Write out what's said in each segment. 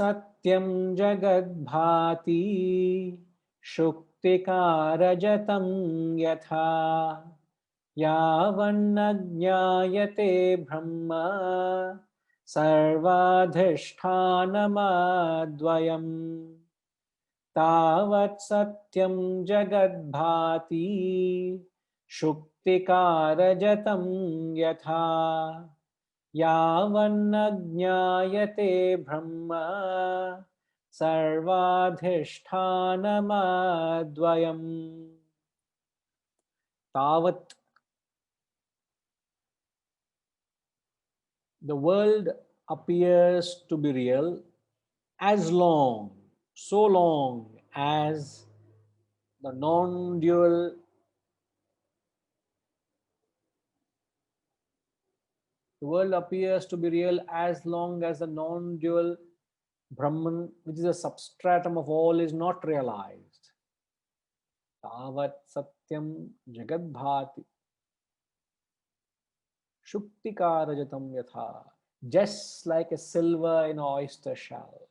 सत्यं जगद्भाति शुक्तिकारजतं यथा यावन्न ज्ञायते ब्रह्म सर्वाधिष्ठानमद्वयम् तावत् सत्यं जगद्भाति शुक्तिकारजतं यथा यावन्न ज्ञायते ब्रह्म सर्वाधिष्ठानमद्वयम् तावत्. The world appears to be real as long, so long as the non-dual the world appears to be real as long as the non-dual Brahman, which is a substratum of all, is not realized. Tavat satyam jagadbhati shuktikarajatam yatha. Just like a silver in an oyster shell.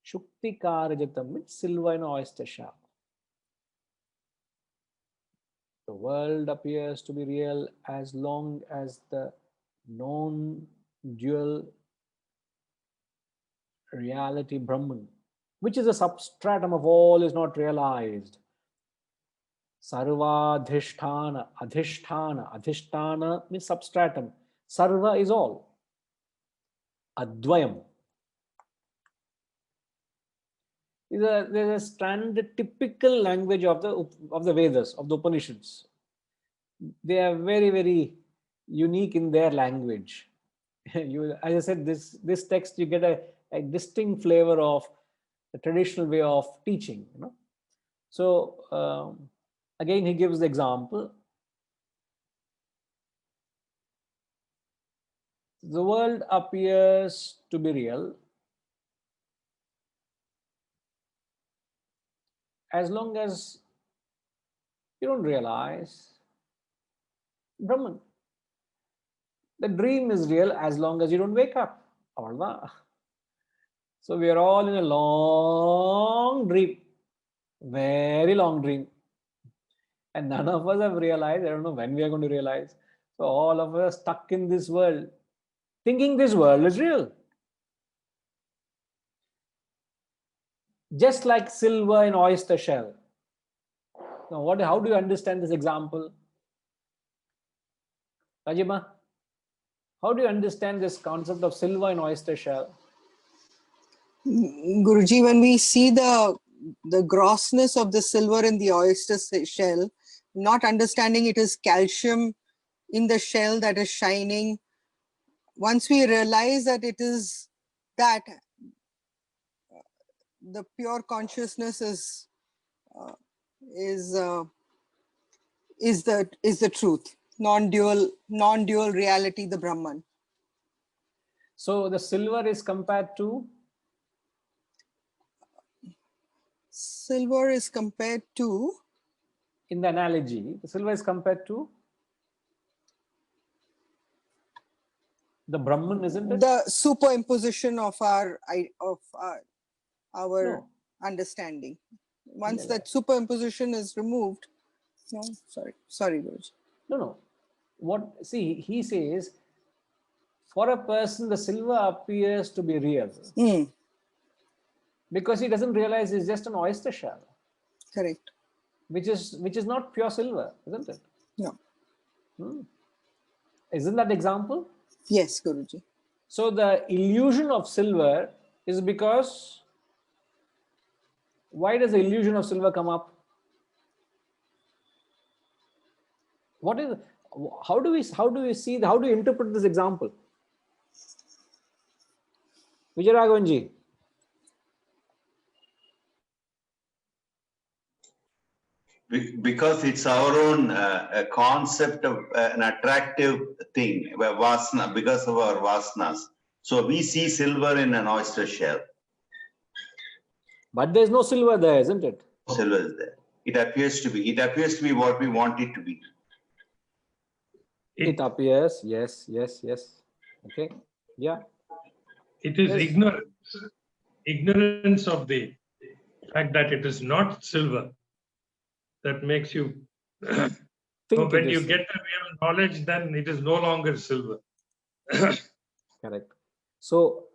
Shuktikarajatam means silver in an oyster shell. The world appears to be real as long as the non-dual reality Brahman, which is a substratum of all, is not realized. Sarvadhisthana, adhisthana means substratum. Sarva is all. Advayam. There's a standard, typical language of the Vedas, of the Upanishads. They are very, very unique in their language. As I said, this text, you get a distinct flavor of the traditional way of teaching. So again, he gives the example. The world appears to be real as long as you don't realize Brahman. The dream is real as long as you don't wake up. So we are all in a long dream, very long dream. And none of us have realized. I don't know when we are going to realize. So all of us are stuck in this world, thinking this world is real. Just like silver in oyster shell. Now, how do you understand this example? Rajima, how do you understand this concept of silver in oyster shell? Guruji, when we see the grossness of the silver in the oyster shell, not understanding it is calcium in the shell that is shining, once we realize that it is that, the pure consciousness is the truth, non-dual reality, the Brahman. So the silver is compared to? Silver is compared to? In the analogy, the silver is compared to? The Brahman, isn't it? The superimposition of our no. Understanding. Once that superimposition is removed, no, sorry, Guruji. No. He says, for a person, the silver appears to be real. Because he doesn't realize it's just an oyster shell. Correct. Which is not pure silver, isn't it? No. Isn't that the example? Yes, Guruji. So the illusion of silver is because, why does the illusion of silver come up? How do you interpret this example? Vijayaraghavanji. Because it's our own concept of an attractive thing, vasana, because of our vasanas. So we see silver in an oyster shell. But there's no silver there, isn't it? Silver is there. It appears to be. It appears to be what we want it to be. It appears, yes. Okay, yeah. It is Yes. ignorance of the fact that it is not silver that makes you. Think When it you is. get the real knowledge, then it is no longer silver. Correct. So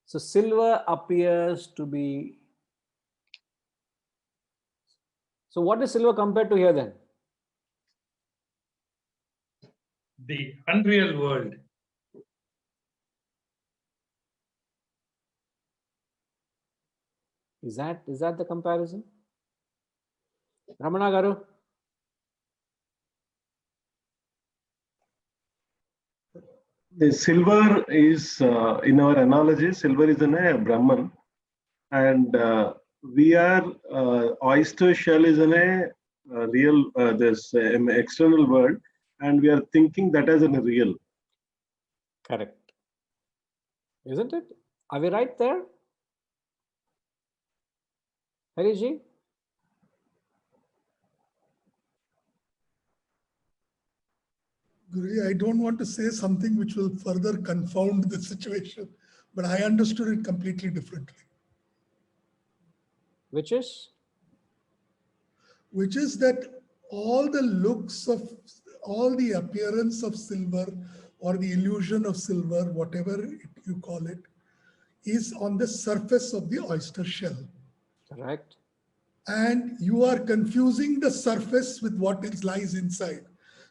silver appears to be. So what is silver compared to here then? The unreal world. Is that the comparison? Ramana Garu? The silver is, in our analogy, silver is in a Brahman, and we are oyster shell is in a real this external world, and we are thinking that as a real. Correct. Isn't it? Are we right there? Harishji? Guruji, I don't want to say something which will further confound the situation, but I understood it completely differently. Which is? Which is that all the looks of, all the appearance of silver or the illusion of silver, whatever you call it, is on the surface of the oyster shell. Correct. And you are confusing the surface with what lies inside.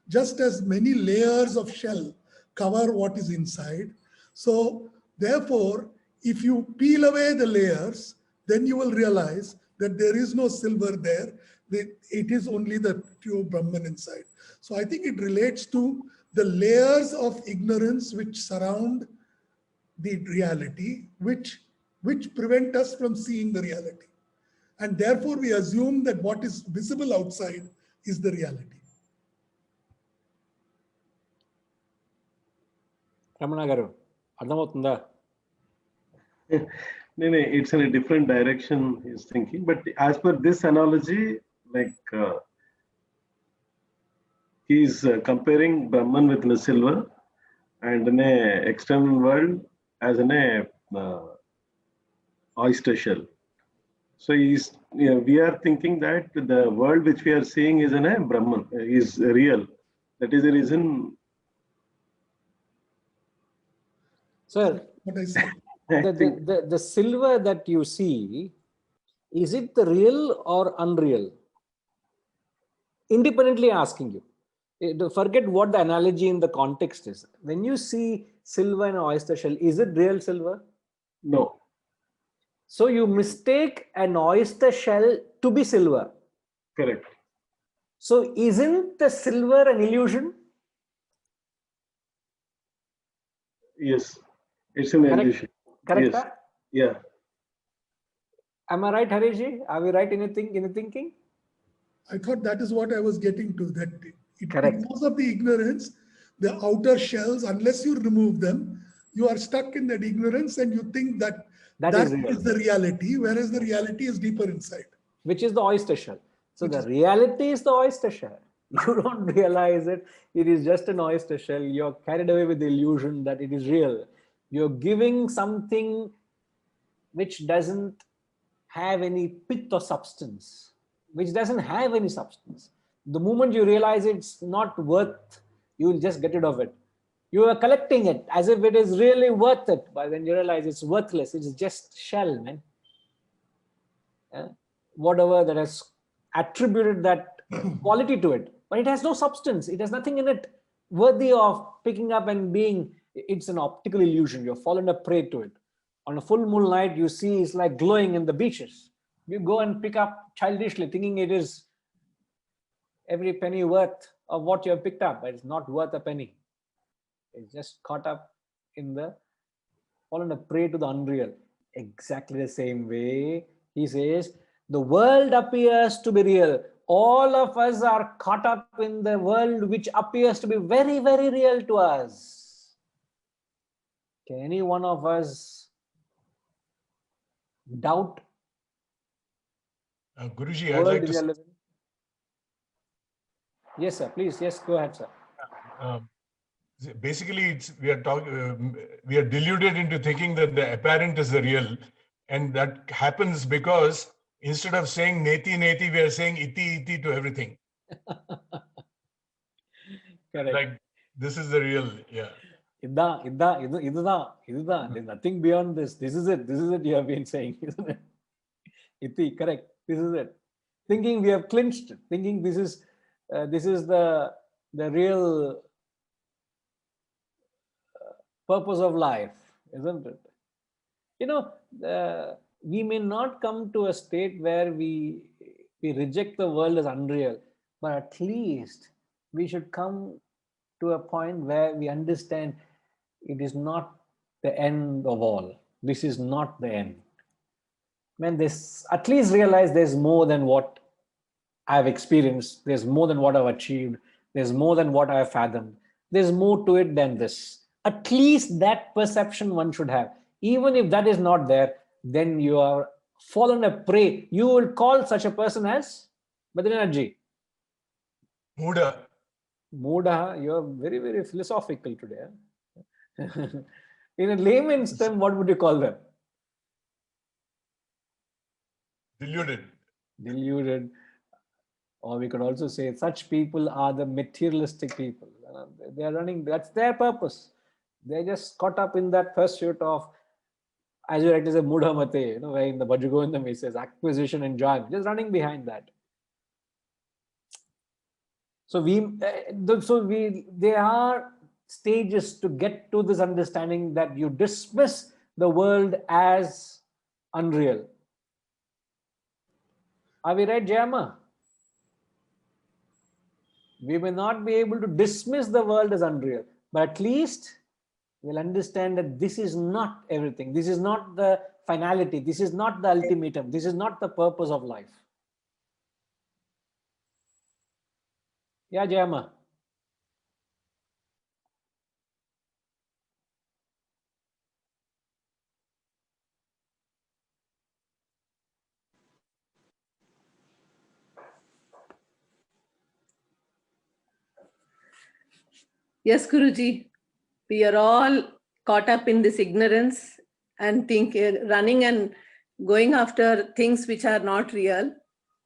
Just as many layers of shell cover what is inside. So therefore, if you peel away the layers, then you will realize that there is no silver there. It is only the pure Brahman inside. So I think it relates to the layers of ignorance which surround the reality, which prevent us from seeing the reality. And therefore we assume that what is visible outside is the reality. Ramana Garu, అర్థమవుతుందా? No, it's in a different direction he's thinking. But as per this analogy, like he's comparing Brahman with the silver, and in a external world as in a oyster shell. So we are thinking that the world which we are seeing is in a Brahman, is real. That is the reason. Sir, What I said. the silver that you see, is it the real or unreal? Independently asking you. Forget what the analogy in the context is. When you see silver in an oyster shell, is it real silver? No. So you mistake an oyster shell to be silver. Correct. So isn't the silver an illusion? Yes. It's an illusion. Correct? Yes. Yeah. Am I right, Harishji? Are we right in the thinking? I thought that is what I was getting to, that Correct. because of the ignorance, the outer shells, unless you remove them, you are stuck in that ignorance and you think that That is the reality, whereas the reality is deeper inside. Which is the oyster shell. So the reality is the oyster shell. You don't realize it. It is just an oyster shell. You're carried away with the illusion that it is real. You're giving something which doesn't have any pith or substance, which doesn't have any substance. The moment you realize it's not worth, you will just get rid of it. You are collecting it as if it is really worth it, but then you realize it's worthless. It's just shell, man. Whatever that has attributed that quality to it, but it has no substance. It has nothing in it worthy of picking up and being. It's an optical illusion. You're fallen a prey to it. On a full moon night, you see it's like glowing in the beaches. You go and pick up childishly, thinking it is every penny worth of what you have picked up, but it's not worth a penny. It's just caught up in the, fallen a prey to the unreal. Exactly the same way, he says, the world appears to be real. All of us are caught up in the world which appears to be very, very real to us. Can any one of us doubt Guruji, the I'd world like we to are living in? Yes, sir. Please, yes, go ahead, sir. Basically, we are deluded into thinking that the apparent is the real, and that happens because instead of saying neti neti, we are saying iti iti to everything. Correct. Like this is the real, yeah. There's nothing beyond this. This is it you have been saying, isn't it? Iti, correct. This is it. Thinking we have clinched, thinking this is the real purpose of life, isn't it? You know, we may not come to a state where we reject the world as unreal, but at least we should come to a point where we understand it is not the end of all. This is not the end. When this, at least realize there's more than what I've experienced, there's more than what I've achieved, there's more than what I've fathomed, there's more to it than this. At least that perception one should have. Even if that is not there, then you are fallen a prey. You will call such a person as Badrinathji. Muda. Muda, you are very, very philosophical today. In a layman's term, what would you call them? Deluded. Deluded. Or we could also say such people are the materialistic people. They are running, that's their purpose. They're just caught up in that pursuit of, as you rightly say, Mudha Mate, where in the Bhaja Govindam he says acquisition and enjoyment, just running behind that. So there are stages to get to this understanding that you dismiss the world as unreal. Are we right, Jayama? We may not be able to dismiss the world as unreal, but at least we'll understand that this is not everything. This is not the finality. This is not the ultimatum. This is not the purpose of life. Yeah, Jayama. Yes, Guruji, we are all caught up in this ignorance and running and going after things which are not real.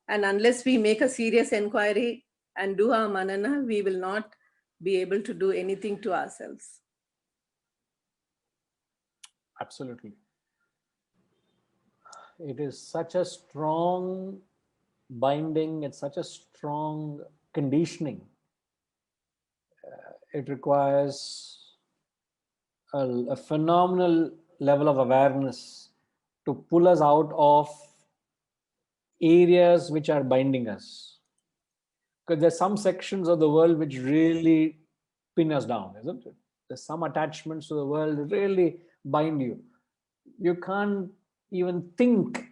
And unless we make a serious inquiry and do our manana, we will not be able to do anything to ourselves. Absolutely. It is such a strong binding, it's such a strong conditioning. It requires a phenomenal level of awareness to pull us out of areas which are binding us. Because there's some sections of the world which really pin us down, isn't it? There's some attachments to the world that really bind you. You can't even think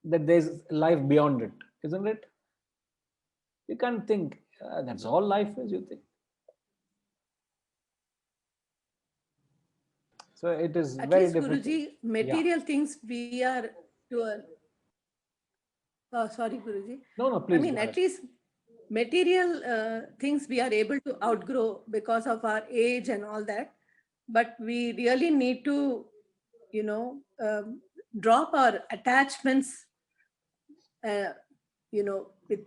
that there's life beyond it, isn't it? You can't think that's all life is, you think. So it is At very least, difficult. Guruji, material things we are to a, sorry, Guruji. No, please. I mean, at least material things we are able to outgrow because of our age and all that. But we really need to, drop our attachments, with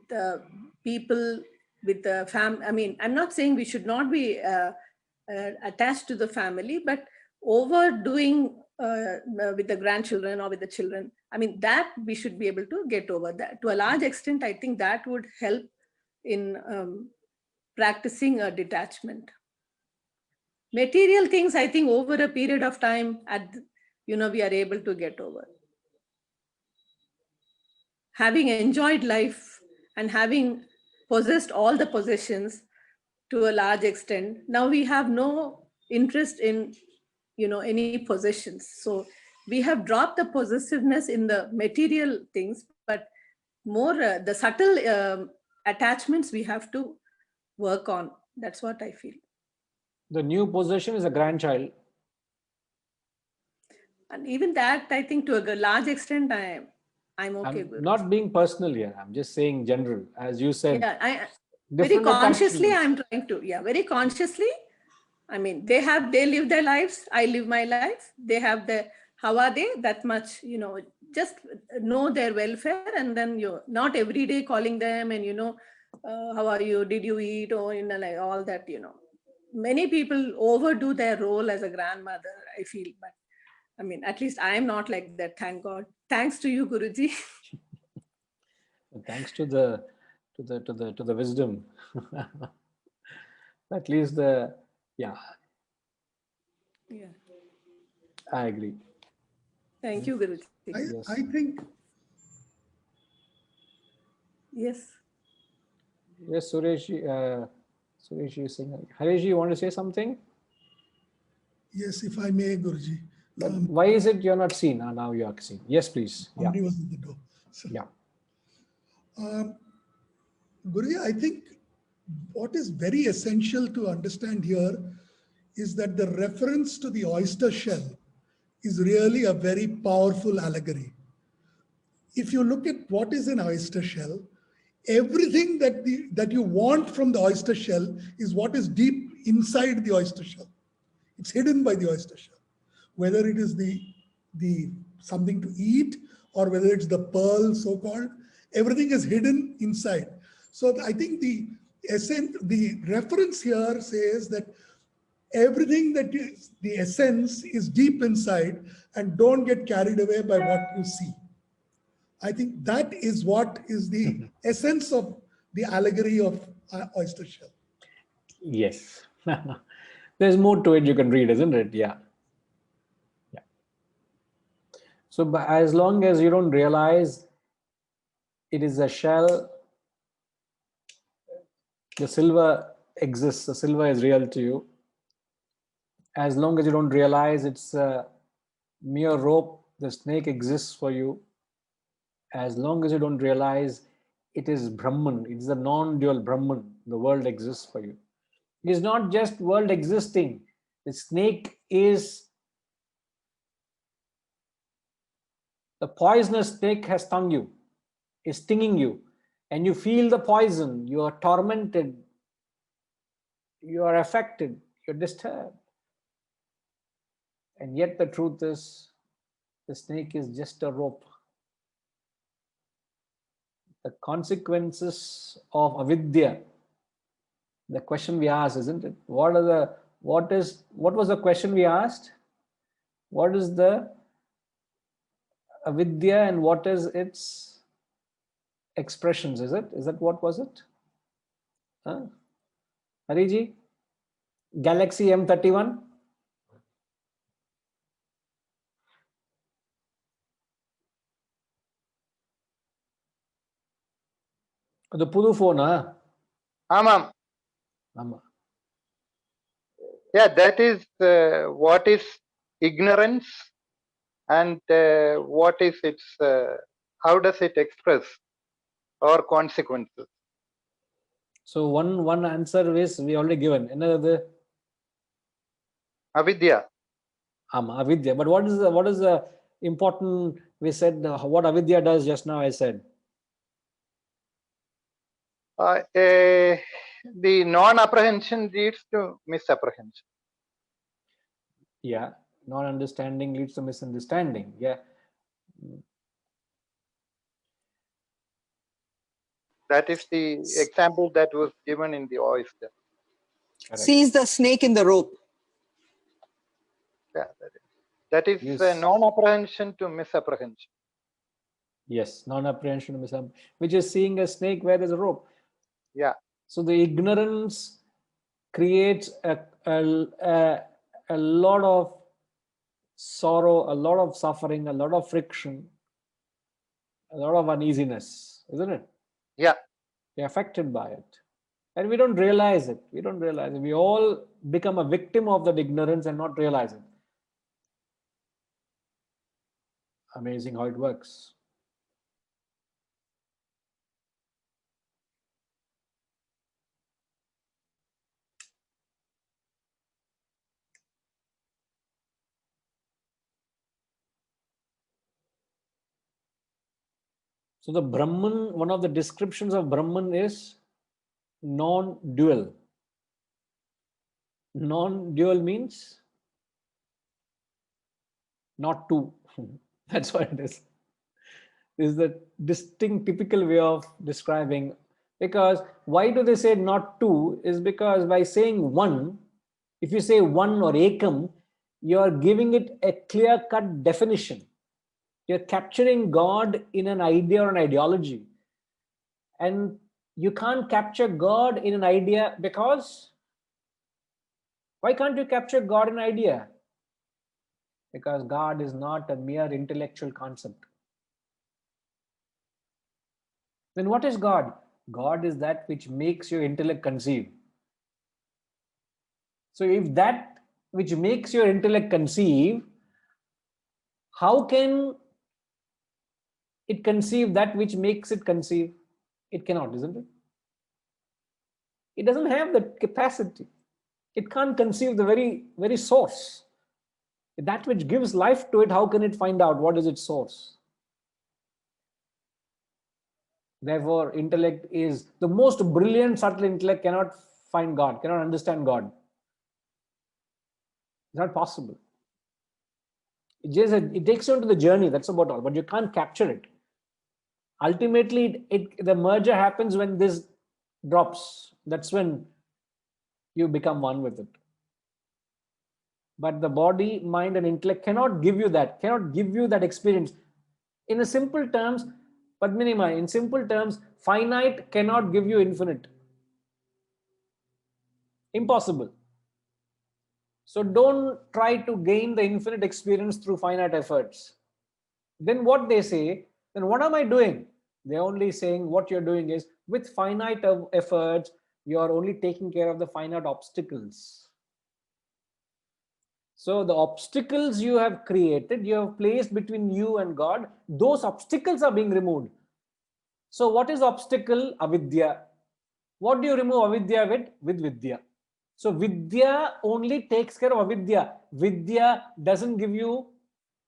people, with the family. I mean, I'm not saying we should not be attached to the family, but overdoing with the grandchildren or with the children, I mean, that we should be able to get over that. To a large extent, I think that would help in practicing a detachment. Material things, I think over a period of time, we are able to get over. Having enjoyed life and having possessed all the possessions to a large extent, now we have no interest in any possessions. So we have dropped the possessiveness in the material things, but more the subtle attachments we have to work on. That's what I feel. The new possession is a grandchild. And even that, I think to a large extent, I'm okay with. Not being personal here. I'm just saying general, as you said. Yeah, very consciously, I'm trying to. Yeah, very consciously, I mean, they live their lives. I live my life. They have the, how are they? That much, just know their welfare, and then you not every day calling them and, how are you? Did you eat? Or, like all that, Many people overdo their role as a grandmother, I feel, but I mean, at least I am not like that. Thank God. Thanks to you, Guruji. Thanks to the wisdom. At least yeah, Yeah. I agree. Thank you, Guruji. Yes. I think Yes. Yes, Suresh. Suresh is saying. Harish, you want to say something? yes, if I may, Guruji. But why is it you're not seen? Now you are seen. Yes, please. Yeah. Somebody was at the door. So, Yeah. Guruji, I think what is very essential to understand here is that the reference to the oyster shell is really a very powerful allegory. If you look at what is an oyster shell, everything that you want from the oyster shell is what is deep inside the oyster shell. It's hidden by the oyster shell, whether it is the something to eat or whether it's the pearl, so-called. Everything is hidden inside. So I think the reference here says that everything that is the essence is deep inside, and don't get carried away by what you see. I think that is what is the essence of the allegory of oyster shell. Yes. There's more to it you can read, isn't it? Yeah. Yeah. So but as long as you don't realize it is a shell, the silver exists, the silver is real to you. As long as you don't realize it's a mere rope, the snake exists for you. As long as you don't realize it is Brahman, it's the non-dual Brahman, the world exists for you. It is not just world existing. The snake is, the poisonous snake has stung you, is stinging you, and you feel the poison, you are tormented, you are affected, you're disturbed. And yet the truth is, the snake is just a rope. The consequences of avidya, the question we asked, isn't it? What was the question we asked? What is the avidya and what is its expressions? Is that what was it? Hariji? Galaxy M31? The Pudu phone, Amam. Ama. Yeah, that is what is ignorance and what is its, how does it express or consequences? So one answer is we already given. Another Avidya. Avidya. But what is the important? We said what avidya does just now. I said The non-apprehension leads to misapprehension. yeah, non-understanding leads to misunderstanding. Yeah. That is the example that was given in the oyster. Correct. Sees the snake in the rope. Yeah, that is Yes. non-apprehension to misapprehension. Yes, non-apprehension, which is seeing a snake where there's a rope. Yeah. So the ignorance creates a lot of sorrow, a lot of suffering, a lot of friction, a lot of uneasiness, isn't it? Yeah. We're affected by it. And we don't realize it. We don't realize it. We all become a victim of that ignorance and not realize it. Amazing how it works. So the Brahman, one of the descriptions of Brahman is non-dual. Non-dual means not two. That's what it is. This is the distinct, typical way of describing. Because why do they say not two? Is because by saying one, if you say one or ekam, you're giving it a clear-cut definition. You're capturing God in an idea or an ideology. And you can't capture God in an idea because why can't you capture God in an idea? Because God is not a mere intellectual concept. Then what is God? God is that which makes your intellect conceive. So if that which makes your intellect conceive, how can it conceive that which makes it conceive? It cannot, isn't it? It doesn't have the capacity. It can't conceive the very source. That which gives life to it, how can it find out what is its source? Therefore, intellect is the most brilliant, subtle intellect cannot find God, cannot understand God. It's not possible. It takes you into the journey, that's about all, but you can't capture it. Ultimately, the merger happens when this drops. That's when you become one with it. But the body, mind, and intellect cannot give you that experience. In a simple terms, Padminima, in simple terms, finite cannot give you infinite. Impossible. So don't try to gain the infinite experience through finite efforts. Then what they say, then what am I doing? They're only saying what you're doing is with finite efforts, you're only taking care of the finite obstacles. So the obstacles you have created, you have placed between you and God, those obstacles are being removed. So what is obstacle? Avidya. What do you remove avidya with? With vidya. So vidya only takes care of avidya. Vidya doesn't give you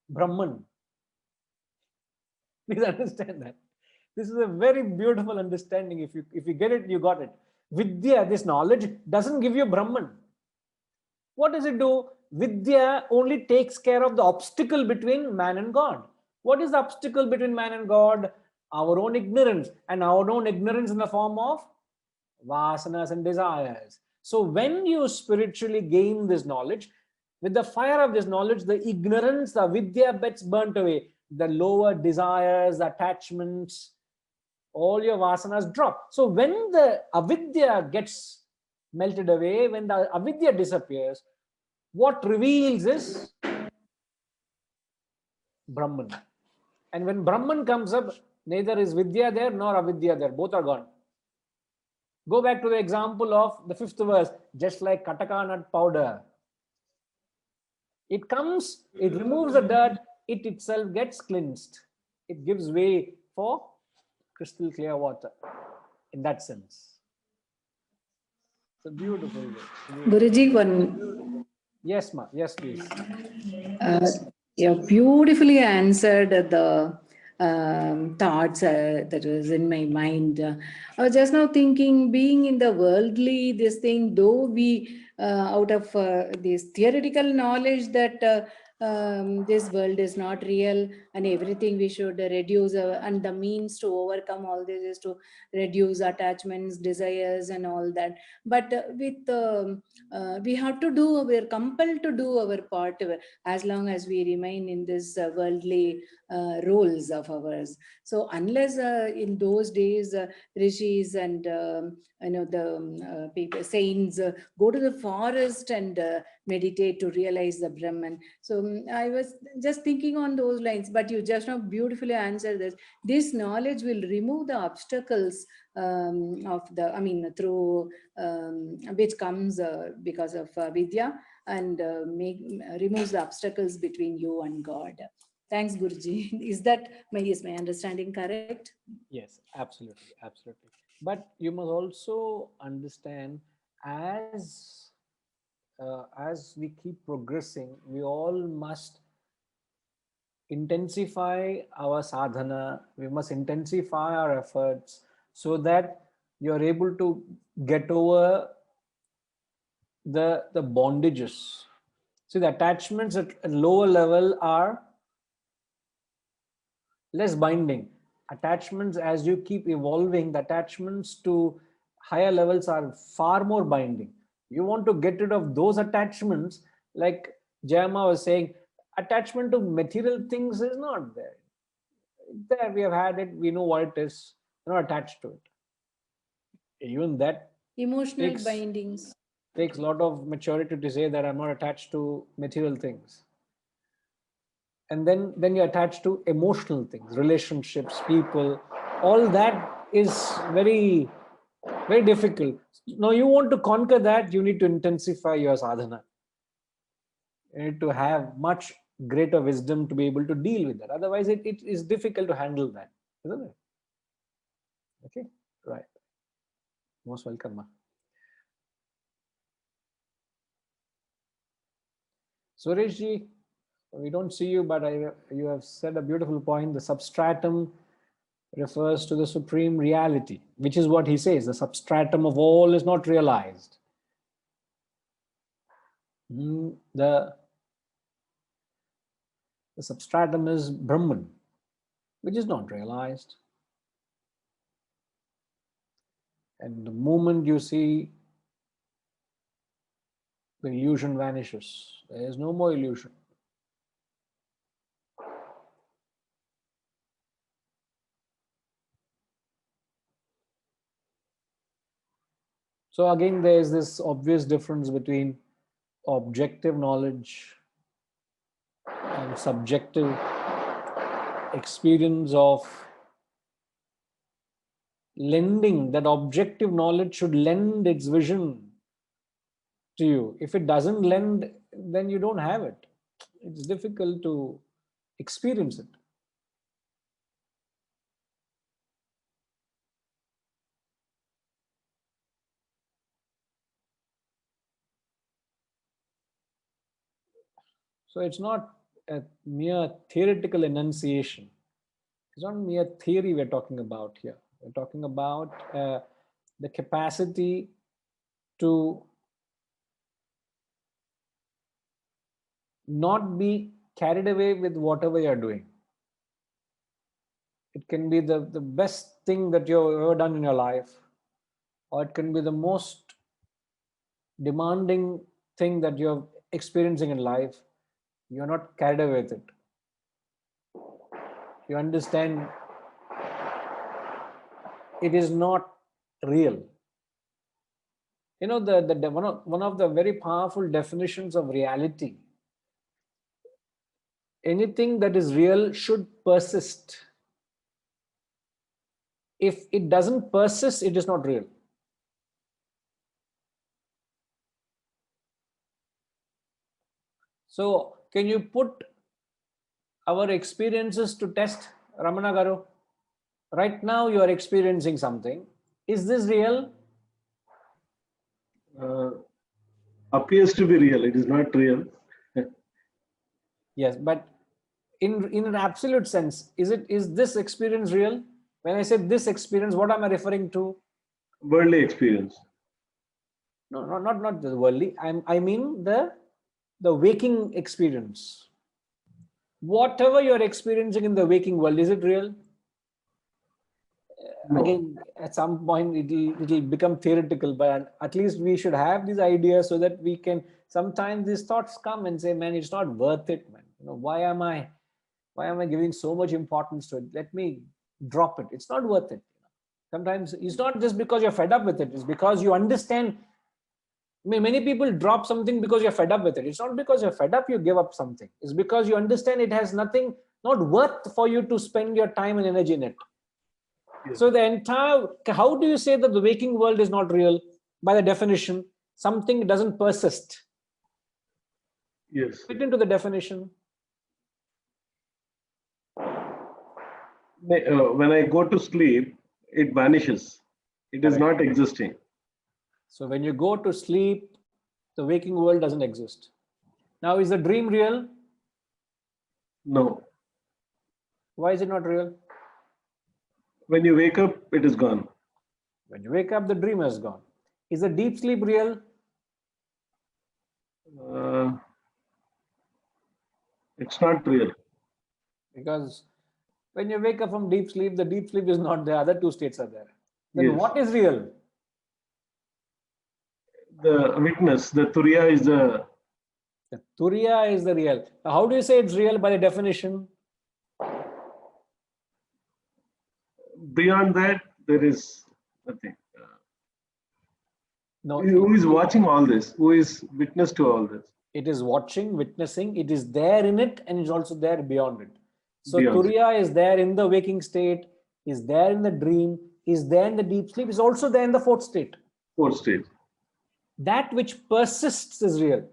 Brahman. Please understand that. This is a very beautiful understanding. If you get it, you got it. Vidya, this knowledge, doesn't give you Brahman. What does it do? Vidya only takes care of the obstacle between man and God. What is the obstacle between man and God? Our own ignorance, and our own ignorance in the form of vasanas and desires. So when you spiritually gain this knowledge, with the fire of this knowledge, the ignorance, the vidya gets burnt away. The lower desires, attachments, all your vasanas drop. So when the avidya gets melted away, when the avidya disappears, what reveals is Brahman. And when Brahman comes up, neither is vidya there nor avidya there. Both are gone. Go back to the example of the 5th verse, just like kataka nut powder. It comes, it removes the dirt, it itself gets cleansed. It gives way for crystal clear water in that sense. It's a beautiful way. Guruji, one. Yes, ma. Yes, please. You beautifully answered the thoughts that was in my mind. I was just now thinking, being in the worldly, this thing, though we, out of this theoretical knowledge that this world is not real and everything we should reduce, and the means to overcome all this is to reduce attachments, desires and all that. But we have to do, we're compelled to do our part as long as we remain in this worldly roles of ours. So unless in those days rishis and the people, saints go to the forest and meditate to realize the Brahman. So I was just thinking on those lines, but you just now beautifully answered this. This knowledge will remove the obstacles of the, through which comes because of vidya, and removes the obstacles between you and God. Thanks, Guruji. Is my understanding correct? Yes, absolutely, absolutely. But you must also understand, as we keep progressing, we all must intensify our sadhana. We must intensify our efforts so that you're able to get over the bondages. See, the attachments at a lower level are less binding. Attachments, as you keep evolving, the attachments to higher levels are far more binding. You want to get rid of those attachments, like Jayama was saying, attachment to material things is not there. There, we have had it, we know what it is, we're not attached to it. Even that Emotional takes bindings. a lot of maturity to say that I'm not attached to material things. And then you're attached to emotional things, relationships, people. All that is very, very difficult. Now you want to conquer that, you need to intensify your sadhana. You need to have much greater wisdom to be able to deal with that. Otherwise, it is difficult to handle that, isn't it? Okay, right. Most welcome, Ma. Sureshji, we don't see you, but you have said a beautiful point. The substratum refers to the supreme reality, which is what he says. The substratum of all is not realized. The substratum is Brahman, which is not realized. And the moment you see, the illusion vanishes. There is no more illusion. So again, there is this obvious difference between objective knowledge and subjective experience of lending. That objective knowledge should lend its vision to you. If it doesn't lend, then you don't have it. It's difficult to experience it. So it's not a mere theoretical enunciation. It's not mere theory we're talking about here. We're talking about the capacity to not be carried away with whatever you're doing. It can be the best thing that you've ever done in your life, or it can be the most demanding thing that you're experiencing in life. You're not carried away with it. You understand it is not real. You know, one of the very powerful definitions of reality, anything that is real should persist. If it doesn't persist, it is not real. So can you put our experiences to test, Ramana Garu? Right now you are experiencing something. Is this real? Appears to be real. It is not real. Yes, but in an absolute sense, is this experience real? When I say this experience, what am I referring to? Worldly experience. No, not the worldly. I mean the waking experience. Whatever you're experiencing in the waking world, is it real? No. Again, at some point it'll become theoretical, but at least we should have these ideas so that we can. Sometimes these thoughts come and say, man, it's not worth it, man. You know, why am I giving so much importance to it? Let me drop it. It's not worth it. Sometimes it's not just because you're fed up with it, it's because you understand. I mean, many people drop something because you're fed up with it. It's not because you're fed up you give up something. It's because you understand it has nothing, not worth for you to spend your time and energy in it. Yes. So the entire, how do you say that the waking world is not real? By the definition, something doesn't persist. Yes. Fit into the definition. When I go to sleep, it vanishes. It is not existing. So when you go to sleep, the waking world doesn't exist. Now, is the dream real? No. Why is it not real? When you wake up, it is gone. When you wake up, the dream has gone. Is the deep sleep real? It's not real. Because when you wake up from deep sleep, the deep sleep is not there. Other two states are there. Then Yes. what is real? The witness, the Turiya is the, The Turiya is the real. Now, how do you say it's real by the definition? beyond that, there is nothing. No, Who is watching all this? Who is witness to all this? it is watching, witnessing. It is there in it, and it's also there beyond it. So Beyond. Turiya is there in the waking state, is there in the dream, is there in the deep sleep, is also there in the fourth state. Fourth stage. That which persists is real.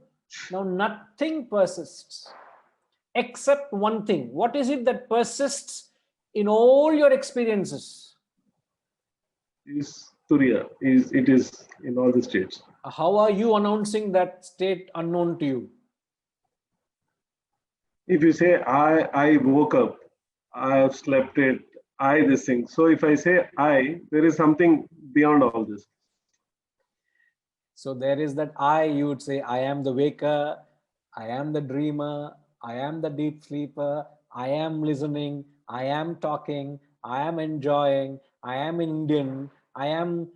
Now, nothing persists except one thing. What is it that persists in all your experiences? Is Turiya. It is in all the states. How are you announcing that state unknown to you? If you say I woke up, I have slept it, I this thing. So if I say I, there is something beyond all this. So there is that I, you would say, I am the waker, I am the dreamer, I am the deep sleeper, I am listening, I am talking, I am enjoying, I am Indian, I am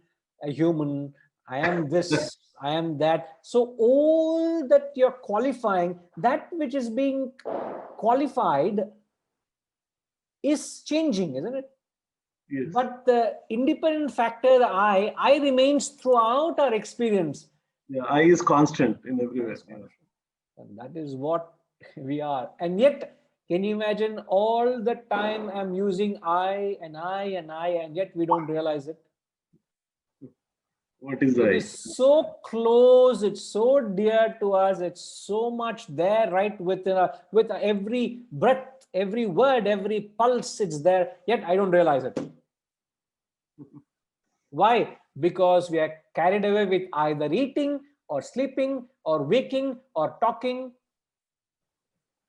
a human, I am this, I am that. So all that you're qualifying, that which is being qualified is changing, isn't it? Yes. But the independent factor, the I remains throughout our experience. Yeah, I is constant in everywhere. Yes, and that is what we are. And yet, can you imagine all the time I'm using I, and yet we don't realize it? What is It I? is so close, it's so dear to us, it's so much there right within with every breath, every word, every pulse, it's there, yet I don't realize it. Why? Because we are carried away with either eating or sleeping or waking or talking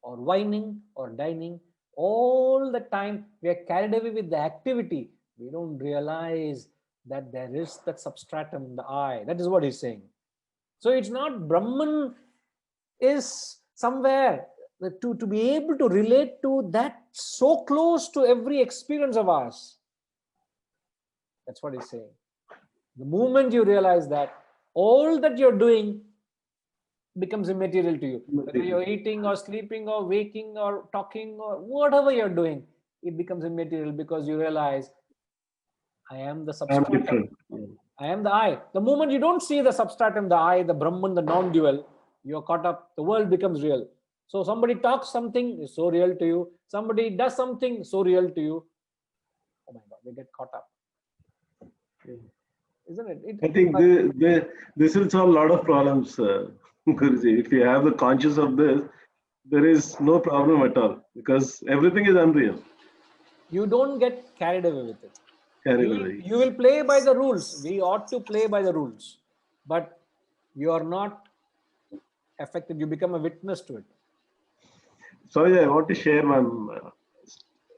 or whining or dining. All the time we are carried away with the activity. We don't realize that there is that substratum, the I. That is what he's saying. So it's not Brahman is somewhere to be able to relate to that so close to every experience of ours. That's what he's saying. The moment you realize that, all that you're doing becomes immaterial to you. Whether you're eating or sleeping or waking or talking or whatever you're doing, it becomes immaterial because you realize I am the I'm substratum. different. I am the I. The moment you don't see the substratum, the I, the Brahman, the non-dual, you're caught up, the world becomes real. So somebody talks something, is so real to you. Somebody does something, so real to you. Oh my God, they get caught up. Isn't it? I think this will solve a lot of problems, Guruji. If you have the conscious of this, there is no problem at all because everything is unreal. You don't get carried away with it. Carried away. You will play by the rules. We ought to play by the rules. But you are not affected. You become a witness to it. Sorry, I want to share one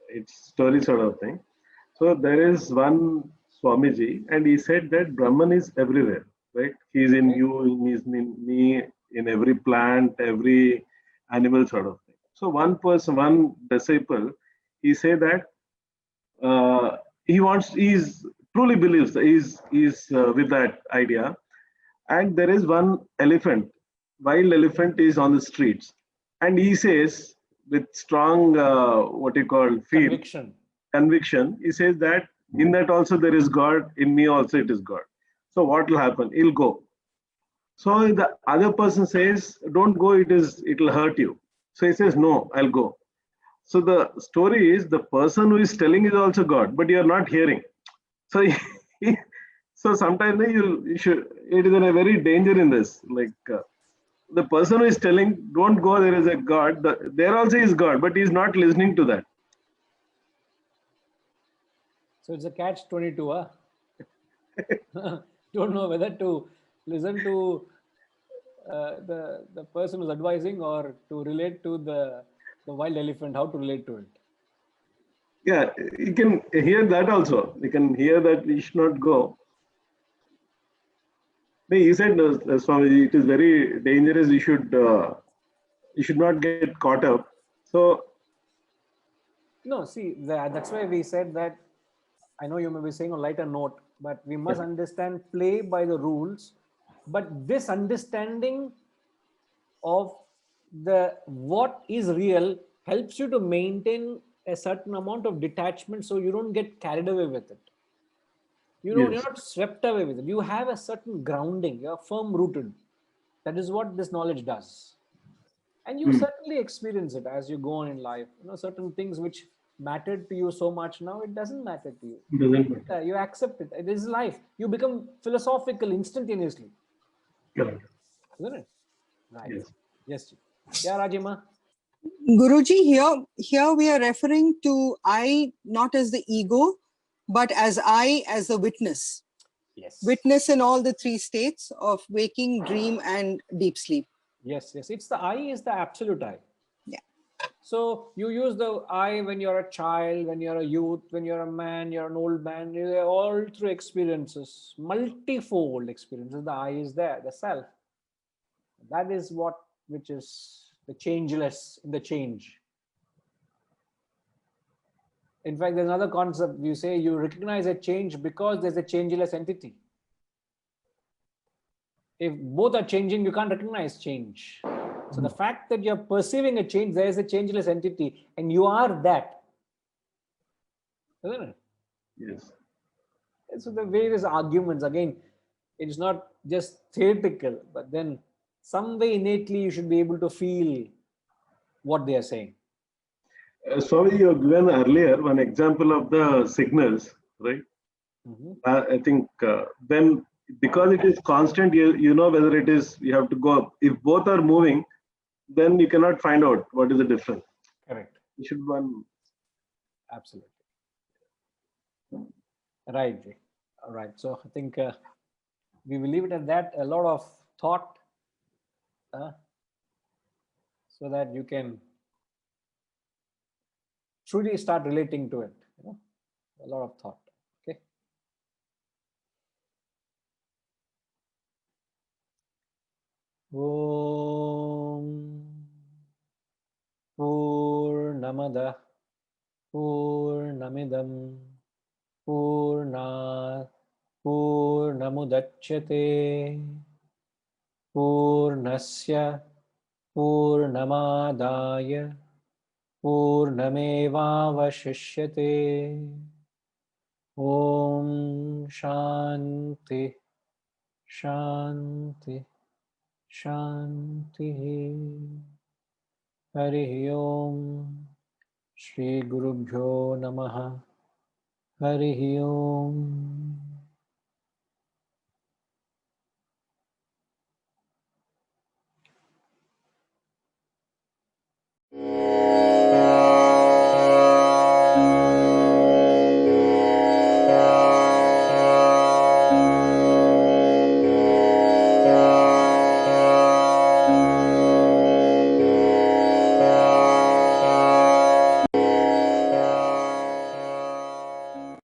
it's story sort of thing. So there is one Swamiji, and he said that Brahman is everywhere, right? He is in you, he is in me, in every plant, every animal sort of thing. So one person, one disciple, he said that he truly believes, he's with that idea. And there is one elephant, wild elephant is on the streets. And he says with strong, what you call, conviction, he says that in that also there is God, in me also it is God. So what will happen? He'll go. So the other person says, don't go, it'll hurt you. So he says, no, I'll go. So the story is the person who is telling is also God, but you are not hearing. So so sometimes it is a very danger in this. Like the person who is telling, don't go, there is a God, there also is God, but he is not listening to that. So it's a catch-22, huh? Don't know whether to listen to the person who's advising or to relate to the wild elephant, how to relate to it. Yeah, you can hear that also. You can hear that we should not go. No, he said, Swami, it is very dangerous. You should not get caught up. So, No, see, that's why we said that. I know you may be saying a lighter note, but we must understand play by the rules. But this understanding of the what is real helps you to maintain a certain amount of detachment, so you don't get carried away with it. You're not swept away with it. You have a certain grounding. You're firm rooted. That is what this knowledge does. And you certainly experience it as you go on in life. Certain things which mattered to you so much, now it doesn't matter to you. You accept it. It is life. You become philosophical instantaneously. correct. Isn't it? Right. Yes. Yes. Yeah, Rajima. Guruji, here we are referring to I not as the ego, but as I as the witness. Yes. Witness in all the three states of waking, dream, and deep sleep. Yes. It's the I is the absolute I. Yeah. So you use the I when you're a child, when you're a youth, when you're a man, you're an old man. They're all through experiences, multifold experiences. The I is there, the self. That is which is the changeless in the change. In fact, there's another concept. You say you recognize a change because there's a changeless entity. If both are changing, you can't recognize change. So the fact that you're perceiving a change, there is a changeless entity, and you are that. Isn't it? Yes. And so the various arguments, again, it's not just theoretical, but then some way innately you should be able to feel what they are saying. Swami, you have given earlier one example of the signals, right? I think when, because it is constant, you know whether it is, you have to go up. If both are moving, then you cannot find out what is the difference. Correct. You should one. Absolutely. Right. All right. So I think we will leave it at that. A lot of thought so that you can truly start relating to it. A lot of thought. Okay. Om Purnamada Purnamidam Purnat Purnamudachyate Purnasya Purnamadaya Purnamevavashishyate. Om Shanti Shanti Shanti. Hari Om. Shri Gurubhyo Namaha. Hari Om.